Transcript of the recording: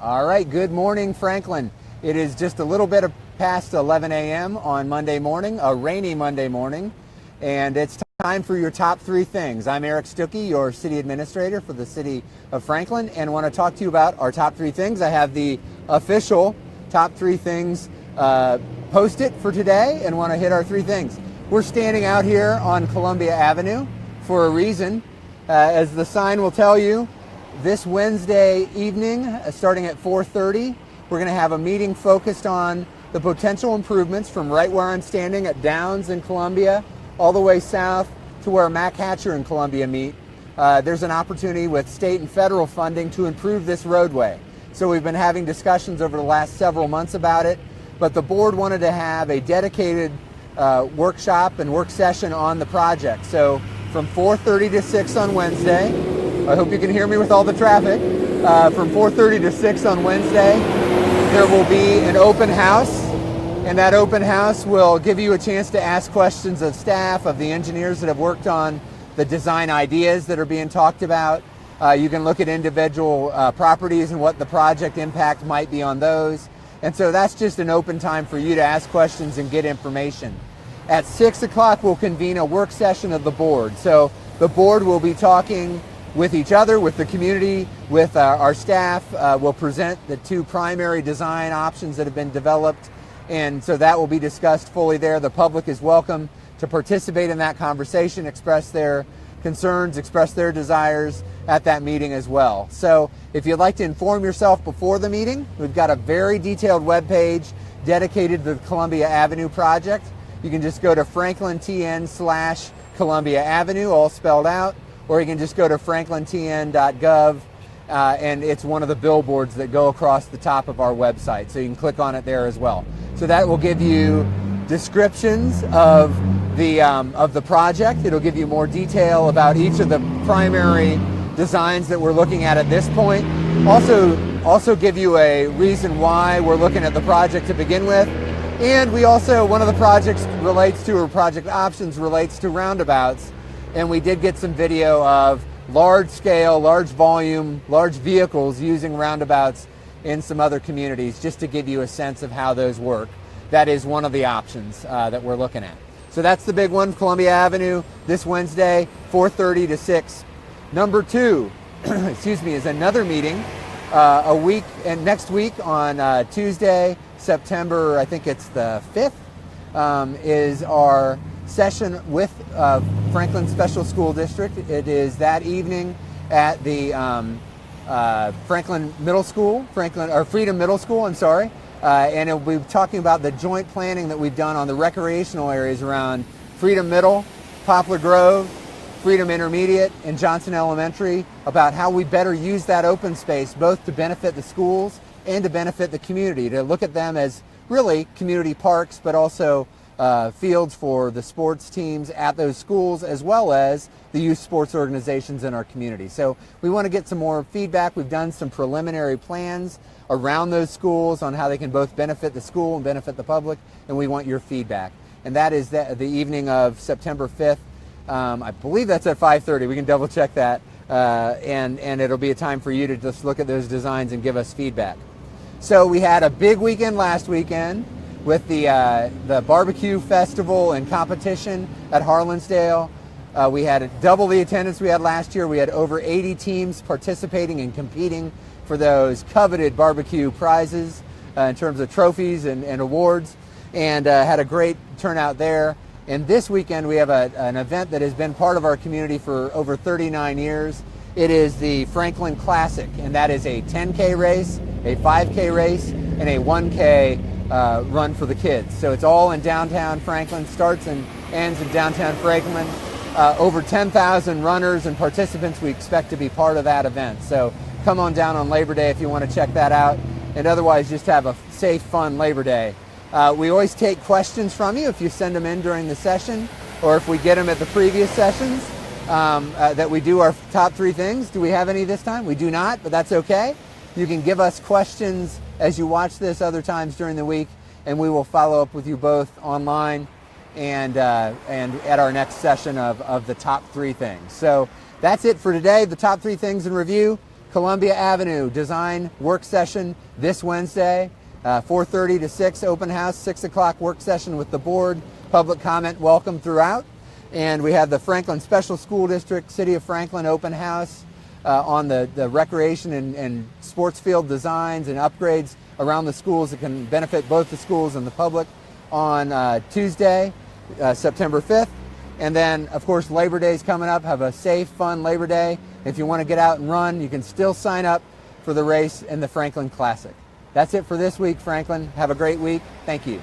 All right, good morning, Franklin. It is just a little bit past 11 a.m. on Monday morning, a rainy Monday morning, and it's time for your top three things. I'm Eric Stuckey, your city administrator for the city of Franklin, and want to talk to you about our top three things. I have the official top three things posted for today and want to hit our three things. We're standing out here on Columbia Avenue for a reason. As the sign will tell you, this Wednesday evening, starting at 4:30, we're going to have a meeting focused on the potential improvements from right where I'm standing at Downs in Columbia all the way south to where Mac Hatcher and Columbia meet. There's an opportunity with state and federal funding to improve this roadway. So we've been having discussions over the last several months about it, but the board wanted to have a dedicated workshop and work session on the project. So from 4:30 to 6 on Wednesday, I hope you can hear me with all the traffic. From 4:30 to 6 on Wednesday, there will be an open house, and that open house will give you a chance to ask questions of staff, of the engineers that have worked on the design ideas that are being talked about. You can look at individual properties and what the project impact might be on those. And so that's just an open time for you to ask questions and get information. At 6 o'clock, we'll convene a work session of the board. So the board will be talking with each other, with the community, with our staff. We'll present the two primary design options that have been developed, and so that will be discussed fully there. The public is welcome to participate in that conversation, express their concerns, express their desires at that meeting as well. So if you'd like to inform yourself before the meeting, we've got a very detailed webpage dedicated to the Columbia Avenue project. You can just go to franklintn/Columbia Avenue, all spelled out, or you can just go to franklintn.gov, and it's one of the billboards that go across the top of our website. So you can click on it there as well. So that will give you descriptions of the project. It'll give you more detail about each of the primary designs that we're looking at this point. Also give you a reason why we're looking at the project to begin with. And we also, one of the projects relates to, or project options relates to roundabouts. And we did get some video of large scale, large volume, large vehicles using roundabouts in some other communities, just to give you a sense of how those work. That is one of the options that we're looking at. So that's the big one, Columbia Avenue, this Wednesday, 4:30 to 6. Number two, excuse me, is another meeting next week on Tuesday, September, I think it's the 5th, is our session with Franklin Special School District. It is that evening at the Franklin Middle School, Freedom Middle School, I'm sorry. And it'll be talking about the joint planning that we've done on the recreational areas around Freedom Middle, Poplar Grove, Freedom Intermediate, and Johnson Elementary, about how we better use that open space both to benefit the schools and to benefit the community, to look at them as really community parks, but also fields for the sports teams at those schools, as well as the youth sports organizations in our community. So we want to get some more feedback. We've done some preliminary plans around those schools on how they can both benefit the school and benefit the public, and we want your feedback. And that is the evening of September 5th. I believe that's at 5:30. We can double check that. And it'll be a time for you to just look at those designs and give us feedback. So we had a big weekend last weekend with the barbecue festival and competition at Harlansdale. We had double the attendance we had last year. We had over 80 teams participating and competing for those coveted barbecue prizes in terms of trophies and awards, and had a great turnout there. And this weekend we have an event that has been part of our community for over 39 years. It is the Franklin Classic, and that is a 10K race, a 5K race, and a 1K run for the kids. So it's all in downtown Franklin, starts and ends in downtown Franklin. Over 10,000 runners and participants we expect to be part of that event. So come on down on Labor Day if you want to check that out, and otherwise just have a safe, fun Labor Day. We always take questions from you if you send them in during the session, or if we get them at the previous sessions, that we do our top three things. Do we have any this time? We do not, but that's okay. You can give us questions as you watch this other times during the week, and we will follow up with you both online and at our next session of the top three things. So that's it for today, the top three things in review. Columbia Avenue design work session this Wednesday, 4:30 to 6 open house, 6 o'clock work session with the board. Public comment welcome throughout. And we have the Franklin Special School District, City of Franklin open house on the recreation and sports field designs and upgrades around the schools that can benefit both the schools and the public on Tuesday, September 5th. And then, of course, Labor Day is coming up. Have a safe, fun Labor Day. If you want to get out and run, you can still sign up for the race in the Franklin Classic. That's it for this week, Franklin. Have a great week. Thank you.